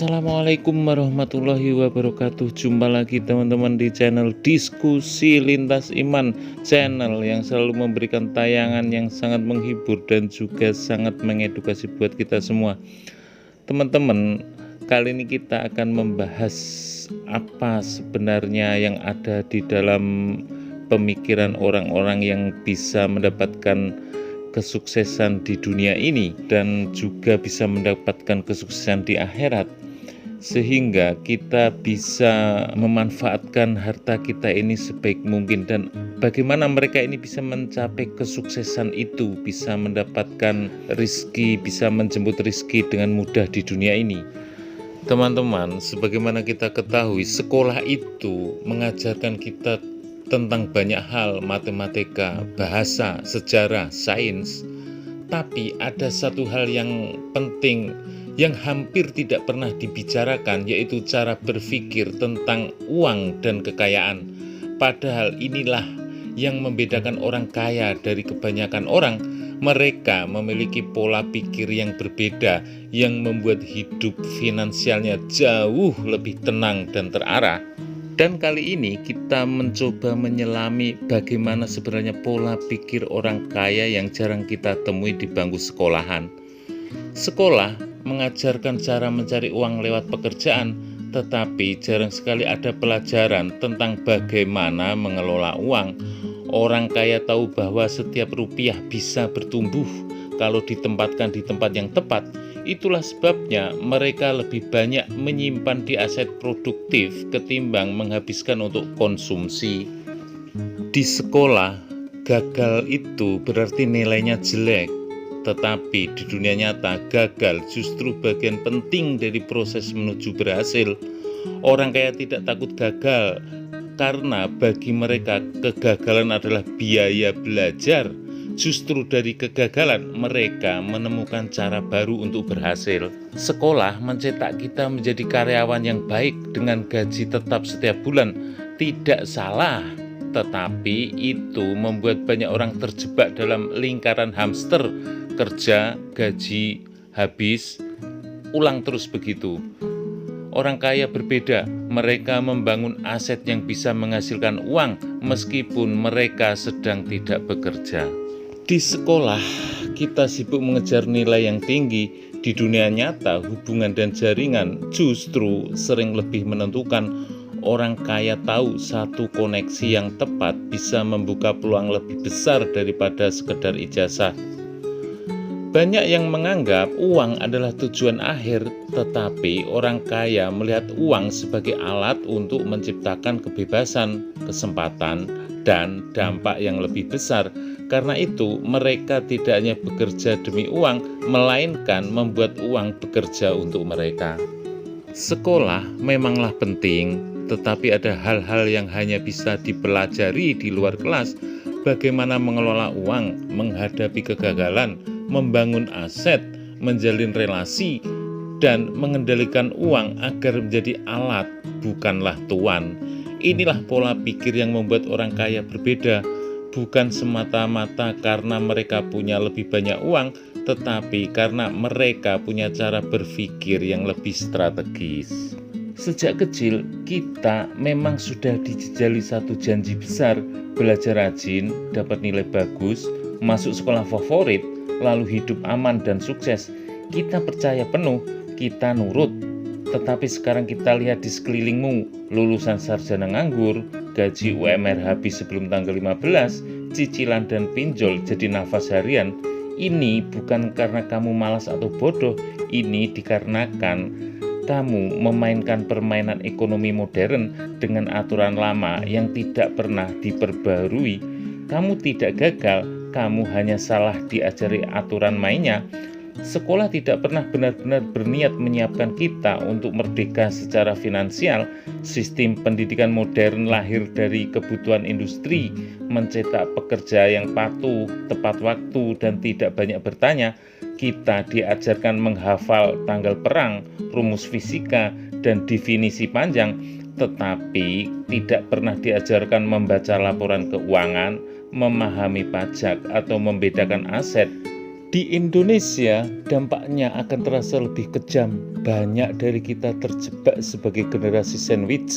Assalamualaikum warahmatullahi wabarakatuh. Jumpa lagi teman-teman di channel Diskusi Lintas Iman, channel yang selalu memberikan tayangan yang sangat menghibur dan juga sangat mengedukasi buat kita semua. Teman-teman, kali ini kita akan membahas apa sebenarnya yang ada di dalam pemikiran orang-orang yang bisa mendapatkan kesuksesan di dunia ini dan juga bisa mendapatkan kesuksesan di akhirat, sehingga kita bisa memanfaatkan harta kita ini sebaik mungkin. Dan bagaimana mereka ini bisa mencapai kesuksesan itu, bisa mendapatkan rizki, bisa menjemput rizki dengan mudah di dunia ini. Teman-teman, sebagaimana kita ketahui, sekolah itu mengajarkan kita tentang banyak hal, matematika, bahasa, sejarah, sains. Tapi ada satu hal yang penting yang hampir tidak pernah dibicarakan, yaitu cara berpikir tentang uang dan kekayaan. Padahal inilah yang membedakan orang kaya dari kebanyakan orang. Mereka memiliki pola pikir yang berbeda, yang membuat hidup finansialnya jauh lebih tenang dan terarah. Dan kali ini kita mencoba menyelami bagaimana sebenarnya pola pikir orang kaya yang jarang kita temui di bangku sekolahan. Sekolah mengajarkan cara mencari uang lewat pekerjaan, tetapi jarang sekali ada pelajaran tentang bagaimana mengelola uang. Orang kaya tahu bahwa setiap rupiah bisa bertumbuh kalau ditempatkan di tempat yang tepat. Itulah sebabnya mereka lebih banyak menyimpan di aset produktif ketimbang menghabiskan untuk konsumsi. Di sekolah, gagal itu berarti nilainya jelek. Tetapi di dunia nyata, gagal justru bagian penting dari proses menuju berhasil. Orang kaya tidak takut gagal, karena bagi mereka kegagalan adalah biaya belajar. Justru dari kegagalan mereka menemukan cara baru untuk berhasil. Sekolah mencetak kita menjadi karyawan yang baik dengan gaji tetap setiap bulan. Tidak salah, tetapi itu membuat banyak orang terjebak dalam lingkaran hamster. Kerja, gaji, habis, ulang terus begitu. Orang kaya berbeda, mereka membangun aset yang bisa menghasilkan uang meskipun mereka sedang tidak bekerja. Di sekolah, kita sibuk mengejar nilai yang tinggi. Di dunia nyata, hubungan dan jaringan justru sering lebih menentukan. Orang kaya tahu satu koneksi yang tepat bisa membuka peluang lebih besar daripada sekedar ijazah. Banyak yang menganggap uang adalah tujuan akhir, tetapi orang kaya melihat uang sebagai alat untuk menciptakan kebebasan, kesempatan, dan dampak yang lebih besar. Karena itu, mereka tidak hanya bekerja demi uang, melainkan membuat uang bekerja untuk mereka. Sekolah memanglah penting, tetapi ada hal-hal yang hanya bisa dipelajari di luar kelas. Bagaimana mengelola uang, menghadapi kegagalan, membangun aset, menjalin relasi, dan mengendalikan uang agar menjadi alat, bukanlah tuan. Inilah pola pikir yang membuat orang kaya berbeda. Bukan semata-mata karena mereka punya lebih banyak uang, tetapi karena mereka punya cara berpikir yang lebih strategis. Sejak kecil, kita memang sudah dijejali satu janji besar, belajar rajin, dapat nilai bagus, masuk sekolah favorit, lalu hidup aman dan sukses. Kita percaya penuh, kita nurut. Tetapi sekarang kita lihat di sekelilingmu, lulusan sarjana nganggur, gaji UMR habis sebelum tanggal 15, cicilan dan pinjol jadi nafas harian. Ini bukan karena kamu malas atau bodoh, ini dikarenakan kamu memainkan permainan ekonomi modern dengan aturan lama yang tidak pernah diperbarui. Kamu tidak gagal, kamu hanya salah diajari aturan mainnya. Sekolah tidak pernah benar-benar berniat menyiapkan kita untuk merdeka secara finansial. Sistem pendidikan modern lahir dari kebutuhan industri, mencetak pekerja yang patuh, tepat waktu, dan tidak banyak bertanya. Kita diajarkan menghafal tanggal perang, rumus fisika, dan definisi panjang, tetapi tidak pernah diajarkan membaca laporan keuangan, memahami pajak, atau membedakan aset Di Indonesia, dampaknya akan terasa lebih kejam. Banyak dari kita terjebak sebagai generasi sandwich,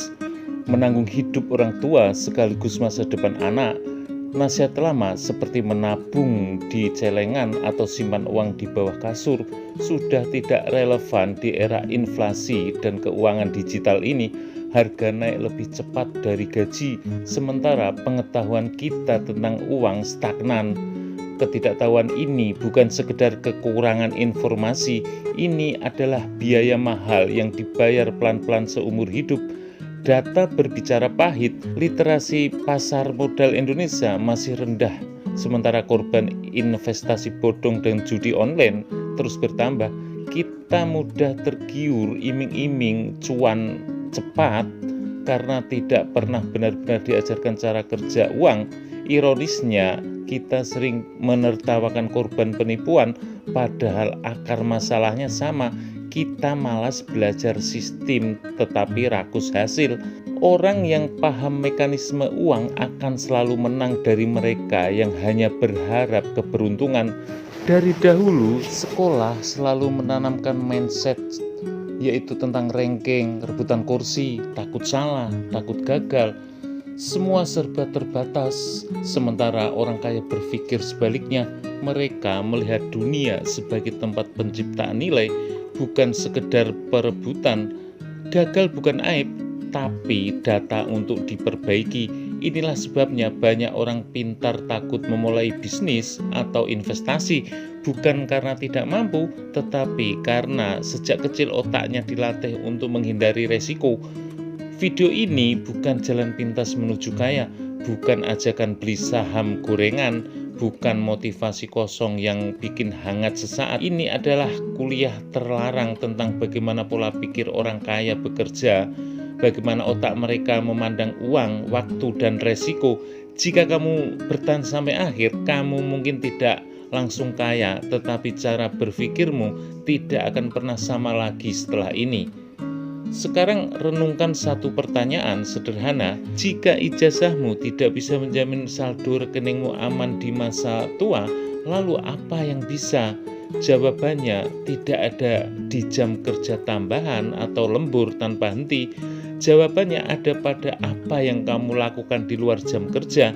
menanggung hidup orang tua sekaligus masa depan anak. Nasihat lama seperti menabung di celengan atau simpan uang di bawah kasur sudah tidak relevan di era inflasi dan keuangan digital ini. Harga naik lebih cepat dari gaji, sementara pengetahuan kita tentang uang stagnan. Ketidaktahuan ini bukan sekedar kekurangan informasi, ini adalah biaya mahal yang dibayar pelan-pelan seumur hidup. Data berbicara pahit, literasi pasar modal Indonesia masih rendah, sementara korban investasi bodong dan judi online terus bertambah. Kita mudah tergiur iming-iming cuan cepat karena tidak pernah benar-benar diajarkan cara kerja uang. Ironisnya, kita sering menertawakan korban penipuan, padahal akar masalahnya sama. Kita malas belajar sistem tetapi rakus hasil. Orang yang paham mekanisme uang akan selalu menang dari mereka yang hanya berharap keberuntungan. Dari dahulu, sekolah selalu menanamkan mindset, yaitu tentang ranking, rebutan kursi, takut salah, takut gagal. Semua serba terbatas, sementara orang kaya berpikir sebaliknya. Mereka melihat dunia sebagai tempat penciptaan nilai, bukan sekedar perebutan. Gagal bukan aib, tapi data untuk diperbaiki. Inilah sebabnya banyak orang pintar takut memulai bisnis atau investasi, bukan karena tidak mampu, tetapi karena sejak kecil otaknya dilatih untuk menghindari resiko. Video ini bukan jalan pintas menuju kaya, bukan ajakan beli saham gorengan, bukan motivasi kosong yang bikin hangat sesaat. Ini adalah kuliah terlarang tentang bagaimana pola pikir orang kaya bekerja, bagaimana otak mereka memandang uang, waktu, dan resiko. Jika kamu bertahan sampai akhir, kamu mungkin tidak langsung kaya, tetapi cara berpikirmu tidak akan pernah sama lagi setelah ini. Sekarang renungkan satu pertanyaan sederhana. Jika ijazahmu tidak bisa menjamin saldo rekeningmu aman di masa tua, lalu apa yang bisa? Jawabannya tidak ada di jam kerja tambahan atau lembur tanpa henti. Jawabannya ada pada apa yang kamu lakukan di luar jam kerja,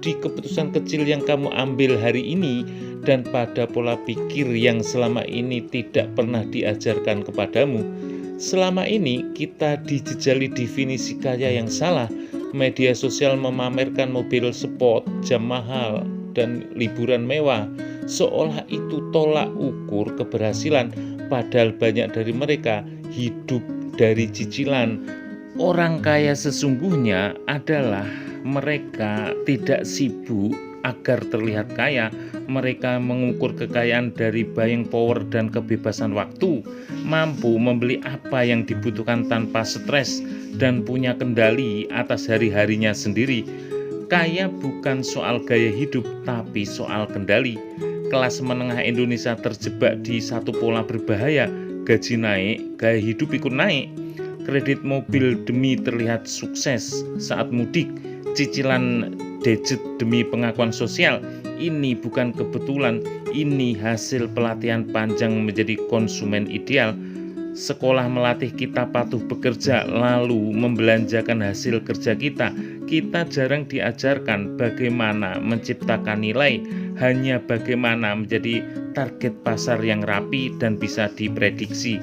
di keputusan kecil yang kamu ambil hari ini, dan pada pola pikir yang selama ini tidak pernah diajarkan kepadamu. Selama ini kita dijejali definisi kaya yang salah. Media sosial memamerkan mobil sport, jam mahal, dan liburan mewah, seolah itu tolak ukur keberhasilan, padahal banyak dari mereka hidup dari cicilan. Orang kaya sesungguhnya adalah mereka tidak sibuk agar terlihat kaya. Mereka mengukur kekayaan dari buying power dan kebebasan waktu, mampu membeli apa yang dibutuhkan tanpa stres, dan punya kendali atas hari-harinya sendiri. Kaya bukan soal gaya hidup, tapi soal kendali. Kelas menengah Indonesia terjebak di satu pola berbahaya. Gaji naik, gaya hidup ikut naik. Kredit mobil demi terlihat sukses saat mudik, cicilan gadget demi pengakuan sosial. Ini bukan kebetulan, ini hasil pelatihan panjang menjadi konsumen ideal. Sekolah melatih kita patuh bekerja, lalu membelanjakan hasil kerja kita. Kita jarang diajarkan bagaimana menciptakan nilai, hanya bagaimana menjadi target pasar yang rapi dan bisa diprediksi.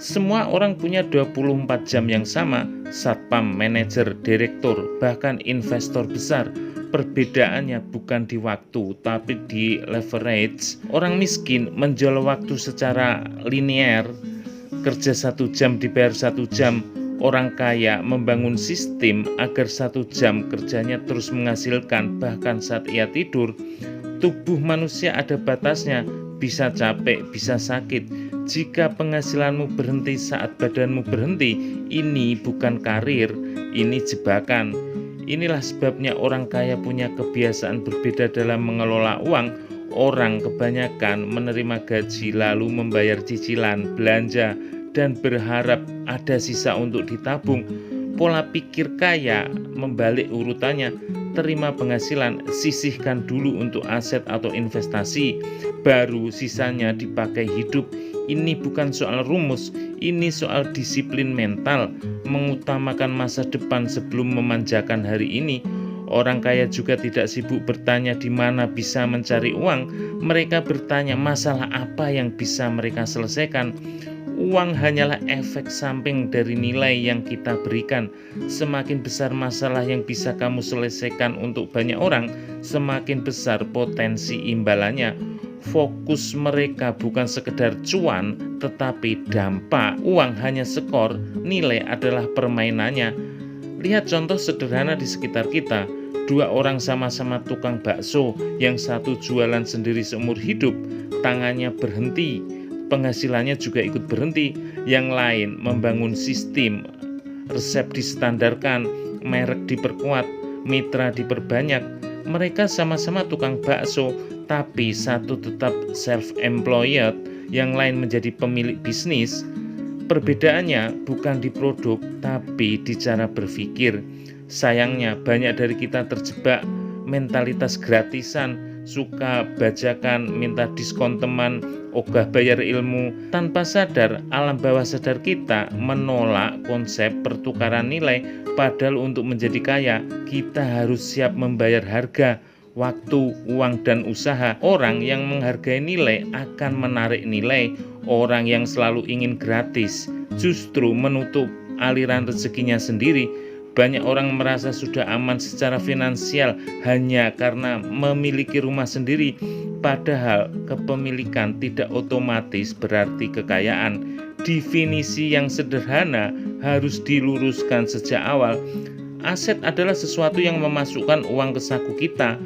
Semua orang punya 24 jam yang sama, satpam, manajer, direktur, bahkan investor besar. Perbedaannya bukan di waktu, tapi di leverage. Orang miskin menjual waktu secara linear, kerja 1 jam dibayar 1 jam. Orang kaya membangun sistem agar 1 jam kerjanya terus menghasilkan, bahkan saat ia tidur. Tubuh manusia ada batasnya, bisa capek, bisa sakit. Jika penghasilanmu berhenti saat badanmu berhenti, ini bukan karir, ini jebakan. Inilah sebabnya orang kaya punya kebiasaan berbeda dalam mengelola uang. Orang kebanyakan menerima gaji lalu membayar cicilan, belanja, dan berharap ada sisa untuk ditabung. Pola pikir kaya membalik urutannya. terima penghasilan, sisihkan dulu untuk aset atau investasi, baru sisanya dipakai hidup. Ini bukan soal rumus, ini soal disiplin mental, mengutamakan masa depan sebelum memanjakan hari ini. Orang kaya juga tidak sibuk bertanya di mana bisa mencari uang. Mereka bertanya masalah apa yang bisa mereka selesaikan. Uang hanyalah efek samping dari nilai yang kita berikan. Semakin besar masalah yang bisa kamu selesaikan untuk banyak orang, semakin besar potensi imbalannya. Fokus mereka bukan sekedar cuan, tetapi dampak. Uang hanya skor, nilai adalah permainannya. Lihat contoh sederhana di sekitar kita. Dua orang sama-sama tukang bakso, yang satu jualan sendiri seumur hidup, tangannya berhenti, penghasilannya juga ikut berhenti. Yang lain membangun sistem, resep distandarkan, merek diperkuat, mitra diperbanyak. Mereka sama-sama tukang bakso, tapi satu tetap self-employed, yang lain menjadi pemilik bisnis. Perbedaannya bukan di produk, tapi di cara berpikir. Sayangnya banyak dari kita terjebak mentalitas gratisan, suka bajakan, minta diskon teman, ogah bayar ilmu. Tanpa sadar, alam bawah sadar kita menolak konsep pertukaran nilai. Padahal untuk menjadi kaya, kita harus siap membayar harga, waktu, uang, dan usaha. Orang yang menghargai nilai akan menarik nilai. Orang yang selalu ingin gratis justru menutup aliran rezekinya sendiri. Banyak orang merasa sudah aman secara finansial hanya karena memiliki rumah sendiri. Padahal kepemilikan tidak otomatis berarti kekayaan. Definisi yang sederhana harus diluruskan sejak awal. Aset adalah sesuatu yang memasukkan uang ke saku kita.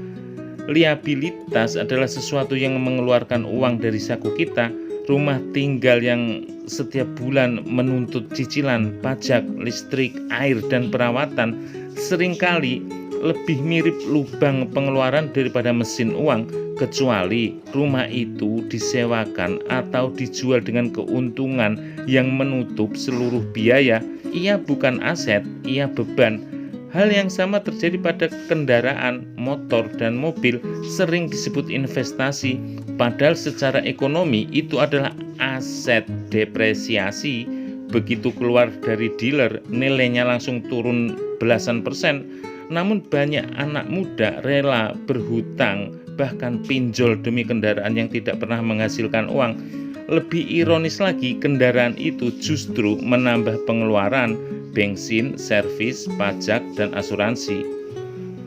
Liabilitas adalah sesuatu yang mengeluarkan uang dari saku kita. Rumah tinggal yang setiap bulan menuntut cicilan, pajak, listrik, air, dan perawatan seringkali lebih mirip lubang pengeluaran daripada mesin uang. Kecuali rumah itu disewakan atau dijual dengan keuntungan yang menutup seluruh biaya, ia bukan aset, ia beban. Hal yang sama terjadi pada kendaraan, motor, dan mobil, sering disebut investasi, padahal secara ekonomi itu adalah aset depresiasi. Begitu keluar dari dealer, nilainya langsung turun belasan persen. Namun banyak anak muda rela berhutang, bahkan pinjol demi kendaraan yang tidak pernah menghasilkan uang. Lebih ironis lagi, kendaraan itu justru menambah pengeluaran, bensin, servis, pajak, dan asuransi.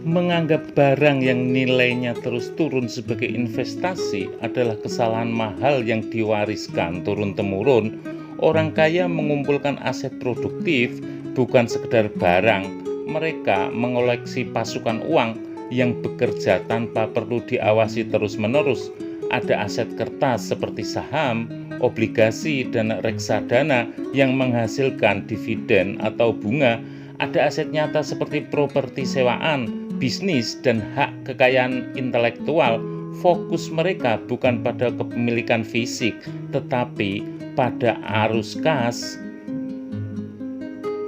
Menganggap barang yang nilainya terus turun sebagai investasi adalah kesalahan mahal yang diwariskan turun-temurun. Orang kaya mengumpulkan aset produktif bukan sekedar barang. Mereka mengoleksi pasukan uang yang bekerja tanpa perlu diawasi terus-menerus. Ada aset kertas seperti saham, obligasi, dan reksadana yang menghasilkan dividen atau bunga. Ada aset nyata seperti properti sewaan, bisnis, dan hak kekayaan intelektual. Fokus mereka bukan pada kepemilikan fisik, tetapi pada arus kas.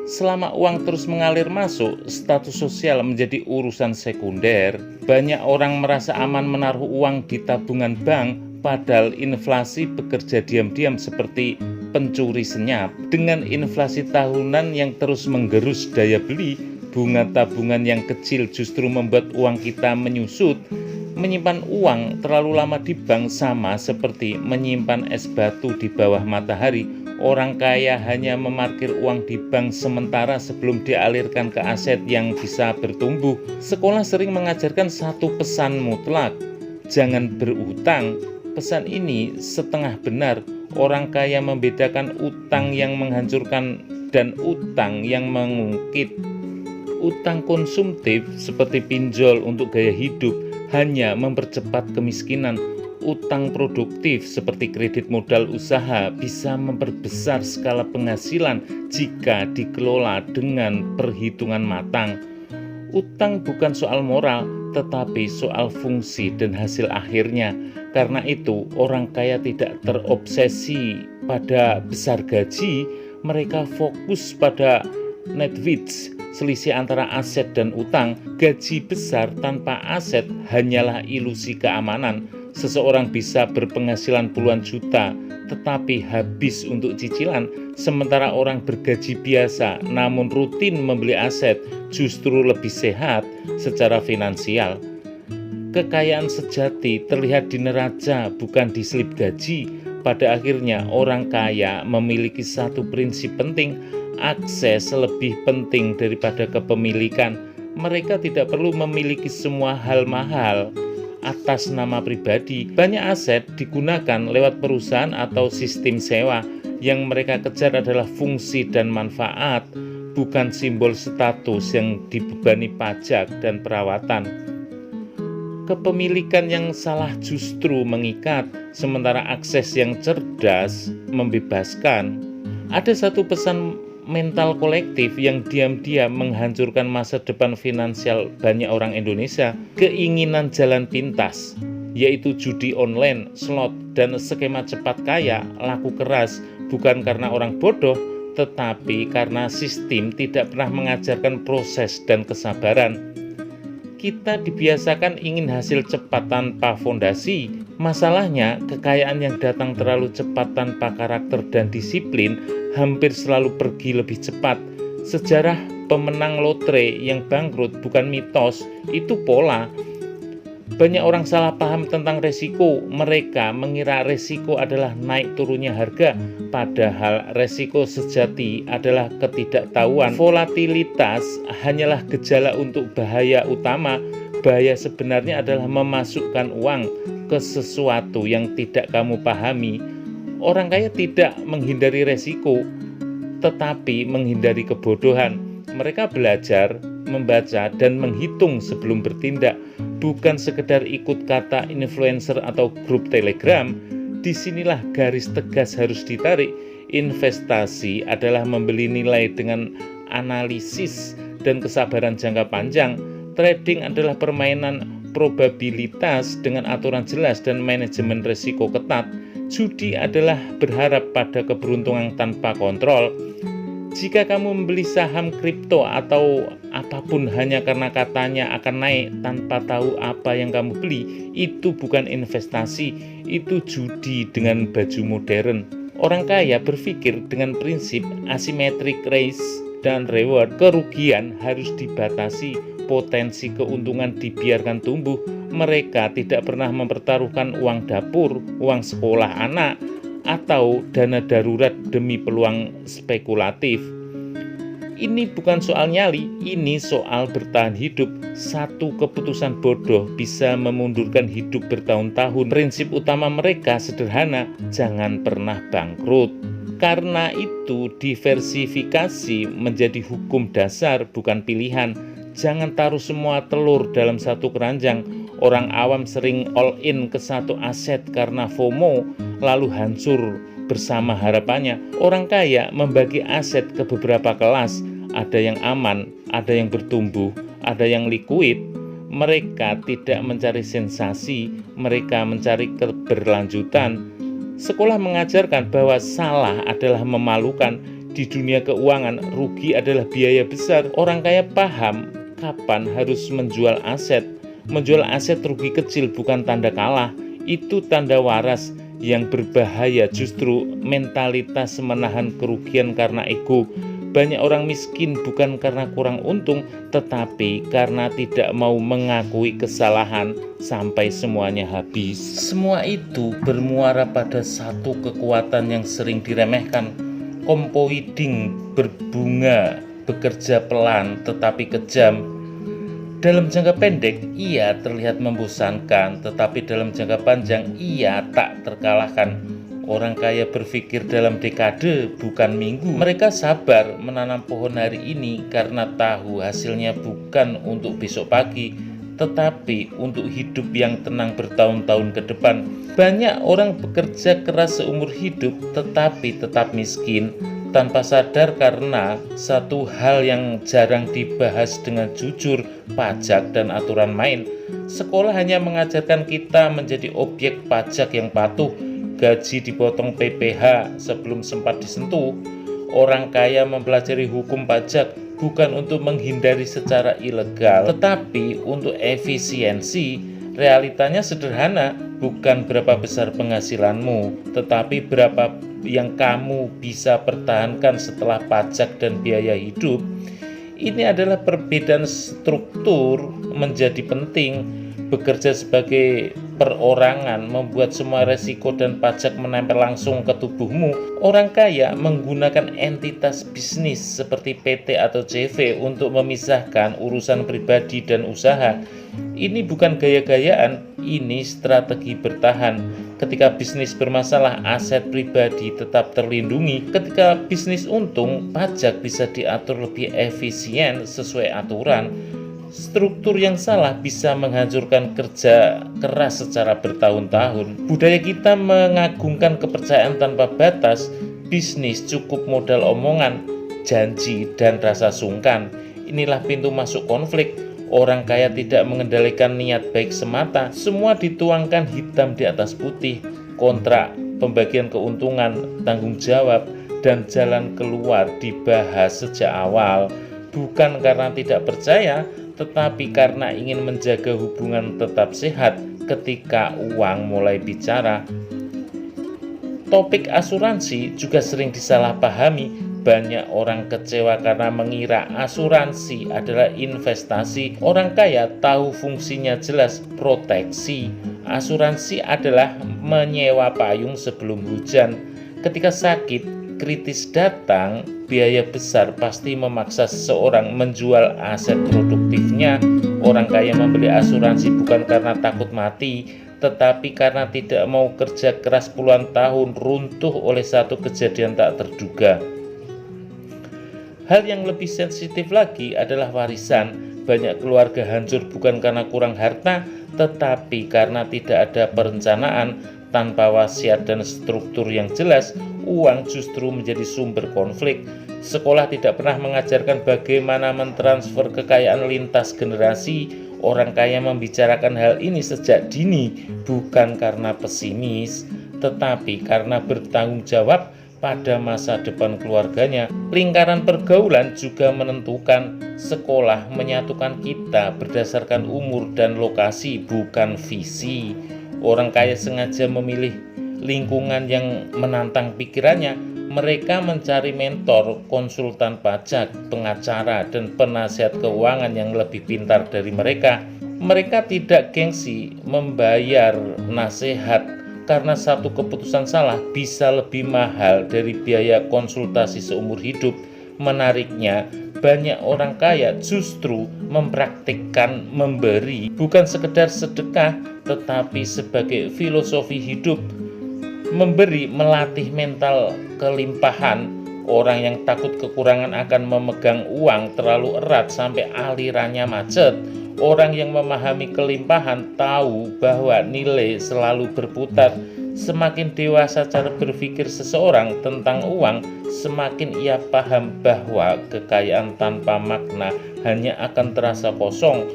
Selama uang terus mengalir masuk, status sosial menjadi urusan sekunder. Banyak orang merasa aman menaruh uang di tabungan bank, padahal inflasi bekerja diam-diam seperti pencuri senyap. Dengan inflasi tahunan yang terus menggerus daya beli, bunga tabungan yang kecil justru membuat uang kita menyusut. Menyimpan uang terlalu lama di bank sama seperti menyimpan es batu di bawah matahari. Orang kaya hanya memarkir uang di bank sementara sebelum dialirkan ke aset yang bisa bertumbuh. Sekolah sering mengajarkan satu pesan mutlak, jangan berutang. Pesan ini setengah benar. Orang kaya membedakan utang yang menghancurkan dan utang yang mengungkit. Utang konsumtif seperti pinjol untuk gaya hidup hanya mempercepat kemiskinan. Utang produktif seperti kredit modal usaha bisa memperbesar skala penghasilan jika dikelola dengan perhitungan matang. Utang bukan soal moral, tetapi soal fungsi dan hasil akhirnya. Karena itu, orang kaya tidak terobsesi pada besar gaji, mereka fokus pada net worth, selisih antara aset dan utang. Gaji besar tanpa aset hanyalah ilusi keamanan. Seseorang bisa berpenghasilan puluhan juta tetapi habis untuk cicilan, sementara orang bergaji biasa namun rutin membeli aset justru lebih sehat secara finansial. Kekayaan sejati terlihat di neraca, bukan di slip gaji. Pada akhirnya orang kaya memiliki satu prinsip penting: akses lebih penting daripada kepemilikan. Mereka tidak perlu memiliki semua hal mahal atas nama pribadi. Banyak aset digunakan lewat perusahaan atau sistem sewa. Yang mereka kejar adalah fungsi dan manfaat, bukan simbol status yang dibebani pajak dan perawatan. Kepemilikan yang salah justru mengikat, sementara akses yang cerdas membebaskan. Ada satu pesan mental kolektif yang diam-diam menghancurkan masa depan finansial banyak orang Indonesia: keinginan jalan pintas, yaitu judi online, slot, dan skema cepat kaya laku keras bukan karena orang bodoh, tetapi karena sistem tidak pernah mengajarkan proses dan kesabaran. Kita dibiasakan ingin hasil cepat tanpa fondasi. Masalahnya, kekayaan yang datang terlalu cepat tanpa karakter dan disiplin hampir selalu pergi lebih cepat. Sejarah pemenang lotre yang bangkrut bukan mitos, itu pola. Banyak orang salah paham tentang resiko. Mereka mengira resiko adalah naik turunnya harga, padahal resiko sejati adalah ketidaktahuan. Volatilitas hanyalah gejala untuk bahaya utama. Bahaya sebenarnya adalah memasukkan uang ke sesuatu yang tidak kamu pahami. Orang kaya tidak menghindari resiko, tetapi menghindari kebodohan. Mereka belajar, membaca, dan menghitung sebelum bertindak, bukan sekedar ikut kata influencer atau grup Telegram. Disinilah garis tegas harus ditarik. Investasi adalah membeli nilai dengan analisis dan kesabaran jangka panjang. Trading adalah permainan probabilitas dengan aturan jelas dan manajemen risiko ketat. Judi adalah berharap pada keberuntungan tanpa kontrol. Jika kamu membeli saham kripto atau apapun hanya karena katanya akan naik tanpa tahu apa yang kamu beli, itu bukan investasi, itu judi dengan baju modern. Orang kaya berpikir dengan prinsip asymmetric risk dan reward. Kerugian harus dibatasi, potensi keuntungan dibiarkan tumbuh. Mereka tidak pernah mempertaruhkan uang dapur, uang sekolah anak, atau dana darurat demi peluang spekulatif. Ini bukan soal nyali, ini soal bertahan hidup. Satu keputusan bodoh bisa memundurkan hidup bertahun-tahun. Prinsip utama mereka sederhana: jangan pernah bangkrut. Karena itu, diversifikasi menjadi hukum dasar, bukan pilihan. Jangan taruh semua telur dalam satu keranjang. Orang awam sering all in ke satu aset karena FOMO, lalu hancur bersama harapannya. Orang kaya membagi aset ke beberapa kelas. Ada yang aman, ada yang bertumbuh, ada yang likuid. Mereka tidak mencari sensasi, mereka mencari keberlanjutan. Sekolah mengajarkan bahwa salah adalah memalukan. Di dunia keuangan, rugi adalah biaya besar. Orang kaya paham kapan harus menjual aset. Menjual aset rugi kecil bukan tanda kalah, itu tanda waras. Yang berbahaya justru mentalitas menahan kerugian karena ego. Banyak orang miskin bukan karena kurang untung, tetapi karena tidak mau mengakui kesalahan sampai semuanya habis. Semua itu bermuara pada satu kekuatan yang sering diremehkan: compounding, berbunga, bekerja pelan tetapi kejam. Dalam jangka pendek, ia terlihat membosankan, tetapi dalam jangka panjang, ia tak terkalahkan. Orang kaya berpikir dalam dekade, bukan minggu. Mereka sabar menanam pohon hari ini karena tahu hasilnya bukan untuk besok pagi, tetapi untuk hidup yang tenang bertahun-tahun ke depan. Banyak orang bekerja keras seumur hidup, tetapi tetap miskin tanpa sadar karena satu hal yang jarang dibahas dengan jujur: pajak dan aturan main. Sekolah hanya mengajarkan kita menjadi objek pajak yang patuh. Gaji dipotong PPh sebelum sempat disentuh. Orang kaya mempelajari hukum pajak bukan untuk menghindari secara ilegal, tetapi untuk efisiensi. Realitanya sederhana, bukan berapa besar penghasilanmu, tetapi berapa yang kamu bisa pertahankan setelah pajak dan biaya hidup. Ini adalah perbedaan struktur menjadi penting. Bekerja sebagai perorangan membuat semua resiko dan pajak menempel langsung ke tubuhmu. Orang kaya menggunakan entitas bisnis seperti PT atau CV untuk memisahkan urusan pribadi dan usaha. Ini bukan gaya-gayaan, ini strategi bertahan. Ketika bisnis bermasalah, aset pribadi tetap terlindungi. Ketika bisnis untung, pajak bisa diatur lebih efisien sesuai aturan. Struktur yang salah bisa menghancurkan kerja keras secara bertahun-tahun. Budaya kita mengagungkan kepercayaan tanpa batas. Bisnis cukup modal omongan, janji, dan rasa sungkan. Inilah pintu masuk konflik. Orang kaya tidak mengendalikan niat baik semata. Semua dituangkan hitam di atas putih. Kontrak, pembagian keuntungan, tanggung jawab, dan jalan keluar dibahas sejak awal. Bukan karena tidak percaya, tetapi karena ingin menjaga hubungan tetap sehat. Ketika uang mulai bicara, topik asuransi juga sering disalahpahami. Banyak orang kecewa karena mengira asuransi adalah investasi. Orang kaya tahu fungsinya jelas, proteksi. Asuransi adalah menyewa payung sebelum hujan. Ketika sakit kritis datang, biaya besar pasti memaksa seseorang menjual aset produktifnya. Orang kaya membeli asuransi bukan karena takut mati, tetapi karena tidak mau kerja keras puluhan tahun runtuh oleh satu kejadian tak terduga. Hal yang lebih sensitif lagi adalah warisan. Banyak keluarga hancur bukan karena kurang harta, tetapi karena tidak ada perencanaan. Tanpa wasiat dan struktur yang jelas, uang justru menjadi sumber konflik. Sekolah tidak pernah mengajarkan bagaimana mentransfer kekayaan lintas generasi. Orang kaya membicarakan hal ini sejak dini, bukan karena pesimis, tetapi karena bertanggung jawab pada masa depan keluarganya. Lingkaran pergaulan juga menentukan. Sekolah menyatukan kita berdasarkan umur dan lokasi, bukan visi. Orang kaya sengaja memilih lingkungan yang menantang pikirannya. Mereka mencari mentor, konsultan pajak, pengacara, dan penasihat keuangan yang lebih pintar dari mereka. Mereka tidak gengsi membayar nasihat karena satu keputusan salah bisa lebih mahal dari biaya konsultasi seumur hidup. Menariknya, banyak orang kaya justru mempraktikkan memberi bukan sekedar sedekah, tetapi sebagai filosofi hidup. Memberi melatih mental kelimpahan. Orang yang takut kekurangan akan memegang uang terlalu erat sampai alirannya macet. Orang yang memahami kelimpahan tahu bahwa nilai selalu berputar. Semakin dewasa cara berpikir seseorang tentang uang, semakin ia paham bahwa kekayaan tanpa makna hanya akan terasa kosong.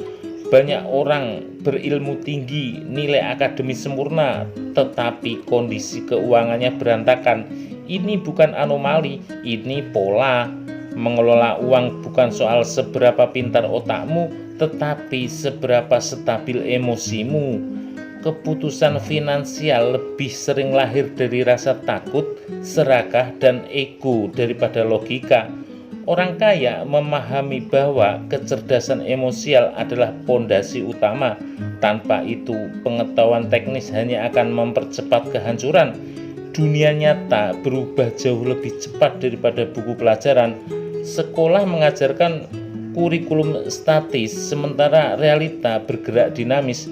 Banyak orang berilmu tinggi, nilai akademis sempurna, tetapi kondisi keuangannya berantakan. Ini bukan anomali, ini pola. Mengelola uang bukan soal seberapa pintar otakmu, tetapi seberapa stabil emosimu. Keputusan finansial lebih sering lahir dari rasa takut, serakah, dan ego daripada logika. Orang kaya memahami bahwa kecerdasan emosial adalah pondasi utama. Tanpa itu, pengetahuan teknis hanya akan mempercepat kehancuran. Dunia nyata berubah jauh lebih cepat daripada buku pelajaran. Sekolah mengajarkan kurikulum statis, sementara realita bergerak dinamis.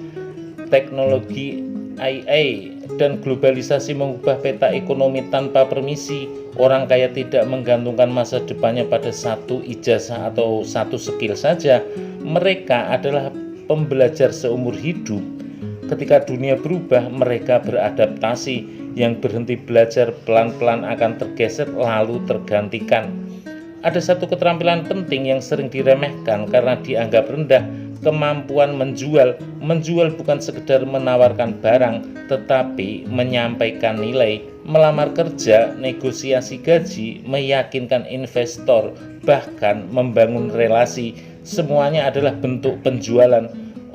Teknologi AI dan globalisasi mengubah peta ekonomi tanpa permisi. Orang kaya tidak menggantungkan masa depannya pada satu ijazah atau satu skill saja. Mereka adalah pembelajar seumur hidup. Ketika dunia berubah, mereka beradaptasi. Yang berhenti belajar pelan-pelan akan tergeser lalu tergantikan. Ada satu keterampilan penting yang sering diremehkan karena dianggap rendah, kemampuan menjual. Menjual bukan sekedar menawarkan barang, tetapi menyampaikan nilai. melamar kerja, negosiasi gaji, meyakinkan investor, bahkan membangun relasi. Semuanya adalah bentuk penjualan.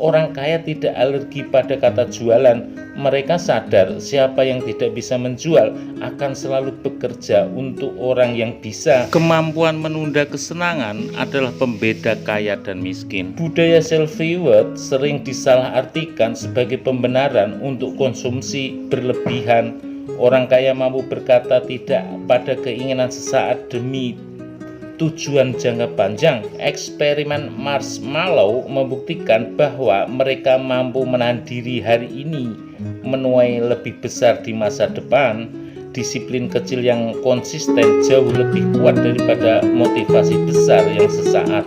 Orang kaya tidak alergi pada kata jualan. Mereka sadar siapa yang tidak bisa menjual akan selalu bekerja untuk orang yang bisa. Kemampuan menunda kesenangan adalah pembeda kaya dan miskin. Budaya self-reward sering disalahartikan sebagai pembenaran untuk konsumsi berlebihan. Orang kaya mampu berkata tidak pada keinginan sesaat demi tujuan jangka panjang. Eksperimen marshmallow membuktikan bahwa mereka mampu menahan diri hari ini menuai lebih besar di masa depan. Disiplin kecil yang konsisten jauh lebih kuat daripada motivasi besar yang sesaat.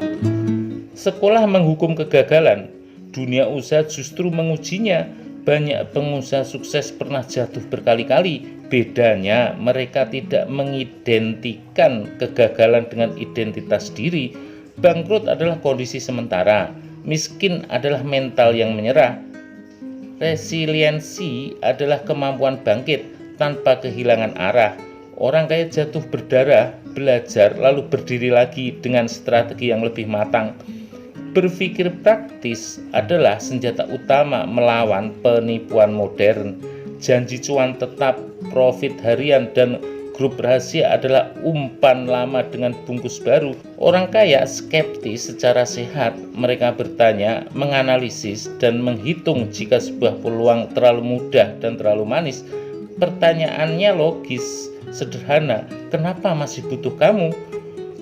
Sekolah menghukum kegagalan, dunia usaha justru mengujinya. Banyak pengusaha sukses pernah jatuh berkali-kali. Bedanya mereka tidak mengidentikan kegagalan dengan identitas diri. Bangkrut adalah kondisi sementara, miskin adalah mental yang menyerah. Resiliensi adalah kemampuan bangkit tanpa kehilangan arah. Orang kaya jatuh berdarah, belajar, lalu berdiri lagi dengan strategi yang lebih matang. Berpikir praktis adalah senjata utama melawan penipuan modern. Janji cuan tetap, profit harian, dan grup rahasia adalah umpan lama dengan bungkus baru. Orang kaya skeptis secara sehat. Mereka bertanya, menganalisis, dan menghitung jika sebuah peluang terlalu mudah dan terlalu manis. Pertanyaannya logis, sederhana, kenapa masih butuh kamu?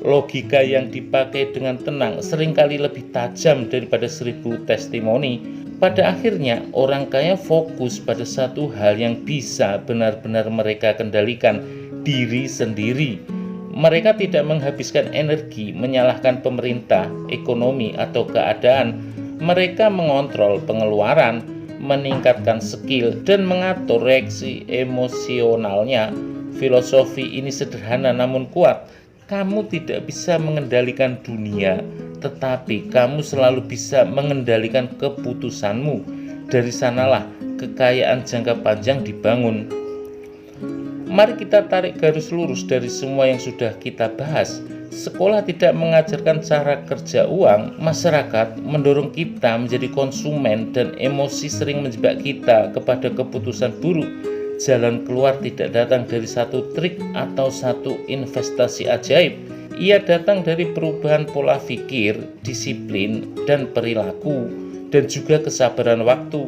Logika yang dipakai dengan tenang seringkali lebih tajam daripada 1000 testimoni. Pada akhirnya, orang kaya fokus pada satu hal yang bisa benar-benar mereka kendalikan, diri sendiri. Mereka tidak menghabiskan energi menyalahkan pemerintah, ekonomi, atau keadaan. Mereka mengontrol pengeluaran, meningkatkan skill, dan mengatur reaksi emosionalnya. Filosofi ini sederhana namun kuat. Kamu tidak bisa mengendalikan dunia, tetapi kamu selalu bisa mengendalikan keputusanmu. Dari sanalah kekayaan jangka panjang dibangun. Mari kita tarik garis lurus dari semua yang sudah kita bahas. Sekolah tidak mengajarkan cara kerja uang, masyarakat mendorong kita menjadi konsumen, dan emosi sering menjebak kita kepada keputusan buruk. Jalan keluar tidak datang dari satu trik atau satu investasi ajaib. Ia datang dari perubahan pola pikir, disiplin, dan perilaku, dan juga kesabaran waktu.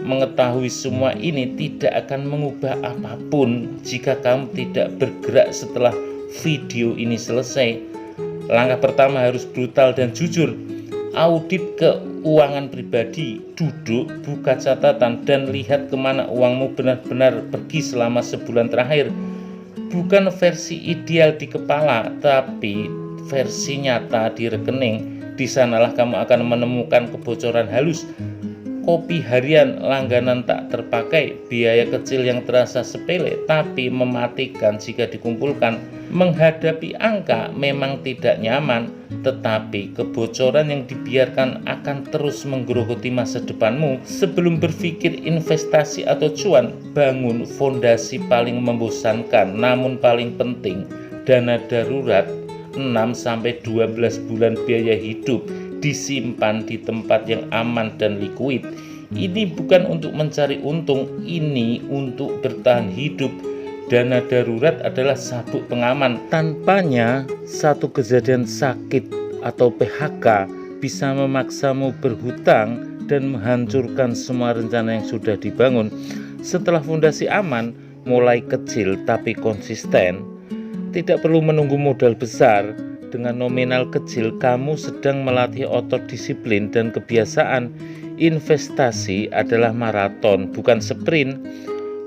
Mengetahui semua ini tidak akan mengubah apapun jika kamu tidak bergerak setelah video ini selesai. Langkah pertama harus brutal dan jujur. Audit keuangan pribadi, duduk, buka catatan, dan lihat kemana uangmu benar-benar pergi selama sebulan terakhir. Bukan versi ideal di kepala, tapi versi nyata di rekening. Di sanalah kamu akan menemukan kebocoran halus. Kopi harian langganan tak terpakai, biaya kecil yang terasa sepele tapi mematikan jika dikumpulkan. Menghadapi angka memang tidak nyaman, tetapi kebocoran yang dibiarkan akan terus menggerogoti masa depanmu. Sebelum berpikir investasi atau cuan, bangun fondasi paling membosankan namun paling penting, dana darurat. 6-12 bulan biaya hidup disimpan di tempat yang aman dan likuid. Ini bukan untuk mencari untung, ini untuk bertahan hidup. Dana darurat adalah sabuk pengaman. Tanpanya, satu kejadian sakit atau PHK bisa memaksamu berhutang dan menghancurkan semua rencana yang sudah dibangun. Setelah fondasi aman, mulai kecil tapi konsisten. Tidak perlu menunggu modal besar. Dengan nominal kecil, kamu sedang melatih otot disiplin dan kebiasaan. Investasi adalah maraton, bukan sprint.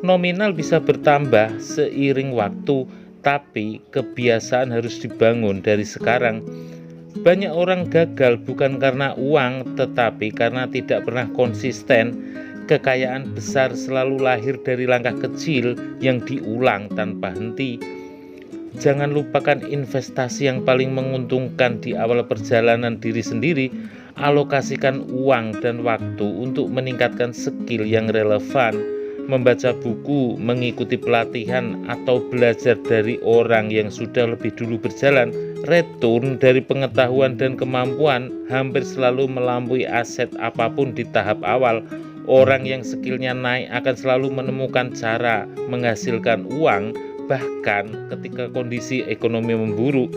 Nominal bisa bertambah seiring waktu, tapi kebiasaan harus dibangun dari sekarang. Banyak orang gagal bukan karena uang, tetapi karena tidak pernah konsisten. Kekayaan besar selalu lahir dari langkah kecil yang diulang tanpa henti. Jangan lupakan investasi yang paling menguntungkan di awal perjalanan diri sendiri. Alokasikan uang dan waktu untuk meningkatkan skill yang relevan. membaca buku, mengikuti pelatihan, atau belajar dari orang yang sudah lebih dulu berjalan, return dari pengetahuan dan kemampuan hampir selalu melampaui aset apapun di tahap awal. Orang yang skillnya naik akan selalu menemukan cara menghasilkan uang, bahkan ketika kondisi ekonomi memburuk.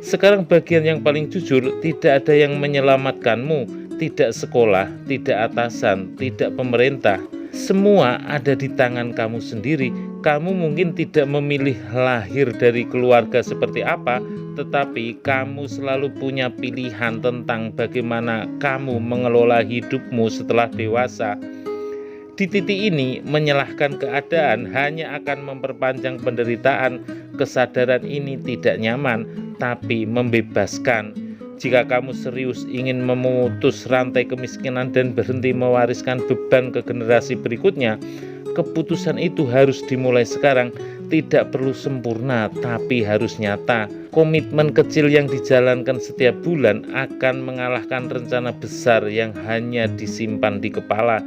Sekarang bagian yang paling jujur, tidak ada yang menyelamatkanmu, tidak sekolah, tidak atasan, tidak pemerintah. Semua ada di tangan kamu sendiri. Kamu mungkin tidak memilih lahir dari keluarga seperti apa, tetapi kamu selalu punya pilihan tentang bagaimana kamu mengelola hidupmu setelah dewasa. Di titik ini, menyalahkan keadaan hanya akan memperpanjang penderitaan. Kesadaran ini tidak nyaman, tapi membebaskan. Jika kamu serius ingin memutus rantai kemiskinan dan berhenti mewariskan beban ke generasi berikutnya, keputusan itu harus dimulai sekarang. Tidak perlu sempurna, tapi harus nyata. Komitmen kecil yang dijalankan setiap bulan akan mengalahkan rencana besar yang hanya disimpan di kepala.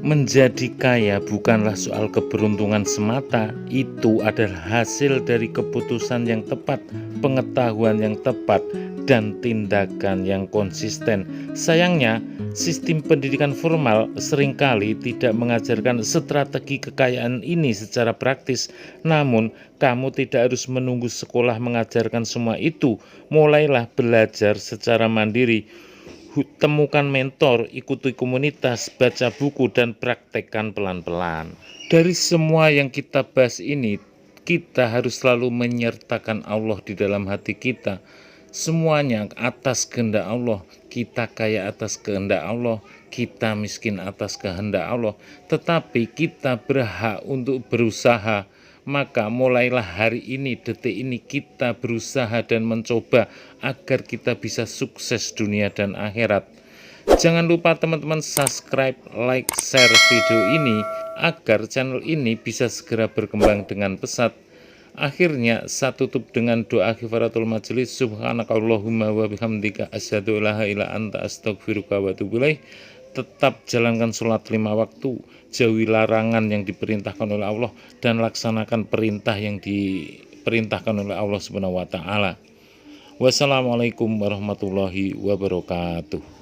Menjadi kaya bukanlah soal keberuntungan semata, itu adalah hasil dari keputusan yang tepat, pengetahuan yang tepat, dan tindakan yang konsisten. Sayangnya, sistem pendidikan formal seringkali tidak mengajarkan strategi kekayaan ini secara praktis. Namun, kamu tidak harus menunggu sekolah mengajarkan semua itu. Mulailah belajar secara mandiri. Temukan mentor, ikuti komunitas, baca buku, dan praktekkan pelan-pelan. Dari semua yang kita bahas ini, kita harus selalu menyertakan Allah di dalam hati kita. Semuanya atas kehendak Allah. Kita kaya atas kehendak Allah, kita miskin atas kehendak Allah. Tetapi kita berhak untuk berusaha. Maka mulailah hari ini, detik ini, kita berusaha dan mencoba agar kita bisa sukses dunia dan akhirat. Jangan lupa teman-teman subscribe, like, share video ini agar channel ini bisa segera berkembang dengan pesat. Akhirnya saya tutup dengan doa kifaratul majelis. Subhanakallahumma wa bihamdika asyhadu an la ilaha illa anta astaghfiruka wa atubu ilaik. Tetap jalankan sholat 5 waktu, jauhi larangan yang diperintahkan oleh Allah, dan laksanakan perintah yang diperintahkan oleh Allah Subhanahu wa Ta'ala. Wassalamualaikum warahmatullahi wabarakatuh.